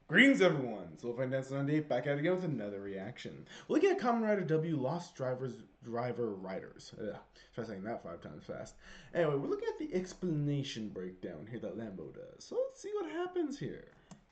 Greetings, everyone! So, Fine Dance Sunday, back at it again with another reaction. We're looking at Kamen Rider W Lost Driver Riders. Try saying that 5 times fast. Anyway, we're looking at the explanation breakdown here that Lambo does. So, let's see what happens here.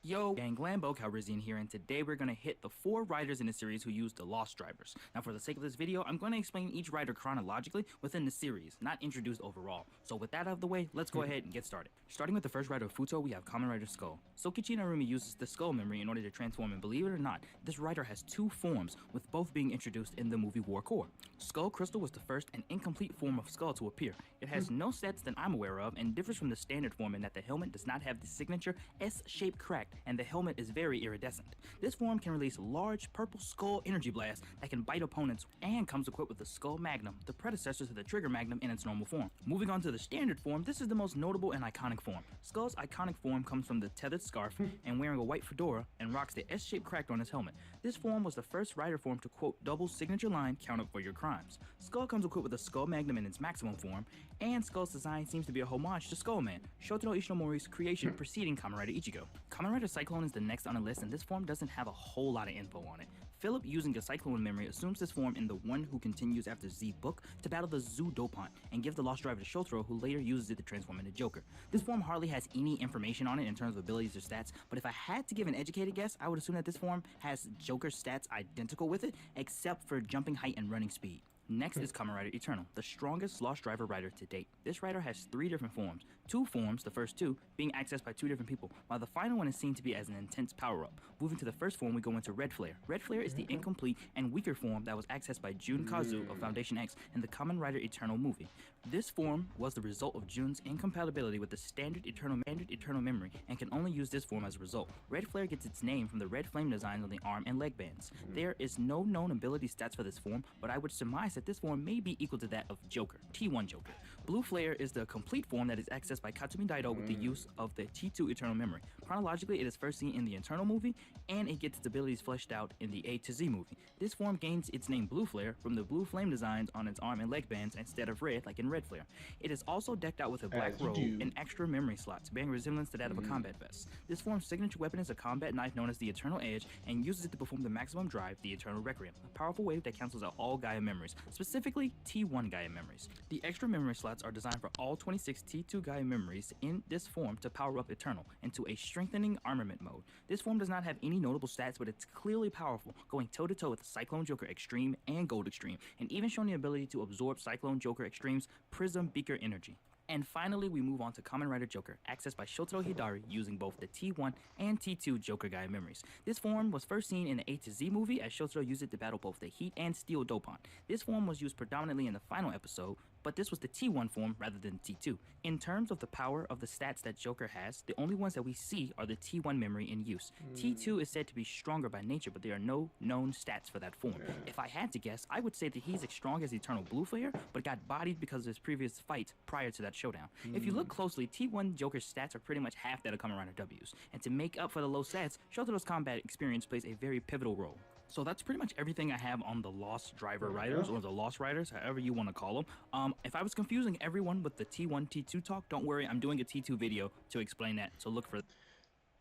Yo, gang, Lambo Calrissian here, and today we're going to hit the 4 riders in the series who used the Lost Drivers. Now, for the sake of this video, I'm going to explain each rider chronologically within the series, not introduced overall. So with that out of the way, let's go ahead and get started. Starting with the first rider of Futo, we have Kamen Rider Skull. Sokichi Narumi uses the Skull memory in order to transform, and believe it or not, this rider has 2 forms, with both being introduced in the movie War Core. Skull Crystal was the first and incomplete form of Skull to appear. It has no sets that I'm aware of, and differs from the standard form in that the helmet does not have the signature S-shaped crack, and the helmet is very iridescent. This form can release large purple skull energy blasts that can bite opponents, and comes equipped with the Skull Magnum, the predecessor to the Trigger Magnum in its normal form. Moving on to the standard form, this is the most notable and iconic form. Skull's iconic form comes from the tethered scarf and wearing a white fedora, and rocks the S-shaped crack on his helmet. This form was the first rider form to quote double signature line count up for your crimes. Skull comes equipped with a Skull Magnum in its maximum form, and Skull's design seems to be a homage to Skullman, Shotaro Ishinomori's creation preceding Kamen Rider Ichigo. Kamen Rider Cyclone is the next on the list, and this form doesn't have a whole lot of info on it. Philip, using a Cyclone memory, assumes this form in the one who continues after Z book to battle the Zoo Dopant and give the Lost Driver to Shotaro, who later uses it to transform into Joker. This form hardly has any information on it in terms of abilities or stats, but if I had to give an educated guess, I would assume that this form has Joker stats identical with it, except for jumping height and running speed. Next is Kamen Rider Eternal, the strongest Lost Driver rider to date. This rider has 3 different forms. 2 forms, the first 2, being accessed by 2 different people, while the final one is seen to be as an intense power-up. Moving to the first form, we go into Red Flare. Red Flare is the incomplete and weaker form that was accessed by Jun Kazu of Foundation X in the Kamen Rider Eternal movie. This form was the result of Jun's incompatibility with the standard Eternal memory, and can only use this form as a result. Red Flare gets its name from the red flame designs on the arm and leg bands. There is no known ability stats for this form, but I would surmise that this form may be equal to that of Joker, T1 Joker. Blue Flare is the complete form that is accessed by Katsumi Daido with the use of the T2 Eternal memory. Chronologically, it is first seen in the Eternal movie, and it gets its abilities fleshed out in the A to Z movie. This form gains its name Blue Flare from the blue flame designs on its arm and leg bands instead of red like in Red Flare. It is also decked out with a black robe and extra memory slots, bearing resemblance to that of a combat vest. This form's signature weapon is a combat knife known as the Eternal Edge, and uses it to perform the maximum drive, the Eternal Requiem, a powerful wave that cancels out all Gaia memories, specifically T1 Gaia memories. The extra memory slots are designed for all 26 T2 Gaia memories in this form to power up Eternal into a strengthening armament mode. This form does not have any notable stats, but it's clearly powerful, going toe-to-toe with Cyclone Joker Extreme and Gold Extreme, and even showing the ability to absorb Cyclone Joker Extreme's Prism Beaker energy. And finally, we move on to Kamen Rider Joker, accessed by Shotaro Hidari using both the T1 and T2 Joker Gaia memories. This form was first seen in the A to Z movie, as Shotaro used it to battle both the Heat and Steel Dopant. This form was used predominantly in the final episode, but this was the T1 form rather than T2. In terms of the power of the stats that Joker has, the only ones that we see are the T1 memory in use. T2 is said to be stronger by nature, but there are no known stats for that form. If I had to guess, I would say that he's as strong as Eternal Blue Flare, but got bodied because of his previous fight prior to that showdown. If you look closely, T1 Joker's stats are pretty much half that of Kamen Rider W's, and to make up for the low stats, Shotaro's combat experience plays a very pivotal role. So that's pretty much everything I have on the Lost Driver Riders, or the Lost Riders, however you want to call them. If I was confusing everyone with the T1, T2 talk, don't worry, I'm doing a T2 video to explain that, so look for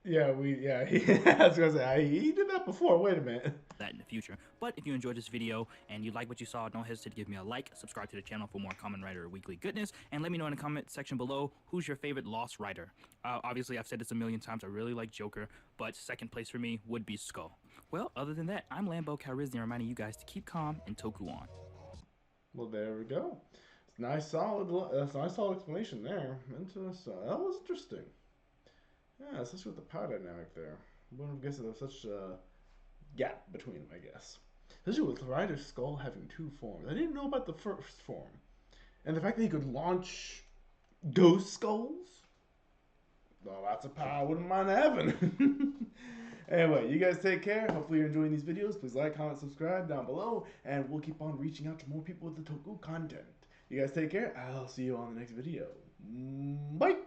I was gonna say, he did that before. Wait a minute. that in the future. But if you enjoyed this video and you like what you saw, don't hesitate to give me a like, subscribe to the channel for more Kamen Rider weekly goodness, and let me know in the comment section below who's your favorite Lost Rider. Obviously, I've said this a million times, I really like Joker, but second place for me would be Skull. Well, other than that, I'm Lambo Calrissian, reminding you guys to keep calm and Toku on. Well, there we go. It's nice, solid. That's a nice, solid explanation there. Interesting. That was interesting. Yeah, especially with the power dynamic there. I wouldn't have guessed there was such a gap between them, I guess. Especially with Rider Skull having 2 forms. I didn't know about the first form. And the fact that he could launch ghost skulls? Well, that's a power I wouldn't mind having. Anyway, you guys take care. Hopefully you're enjoying these videos. Please like, comment, subscribe down below. And we'll keep on reaching out to more people with the Toku content. You guys take care. I'll see you on the next video. Bye!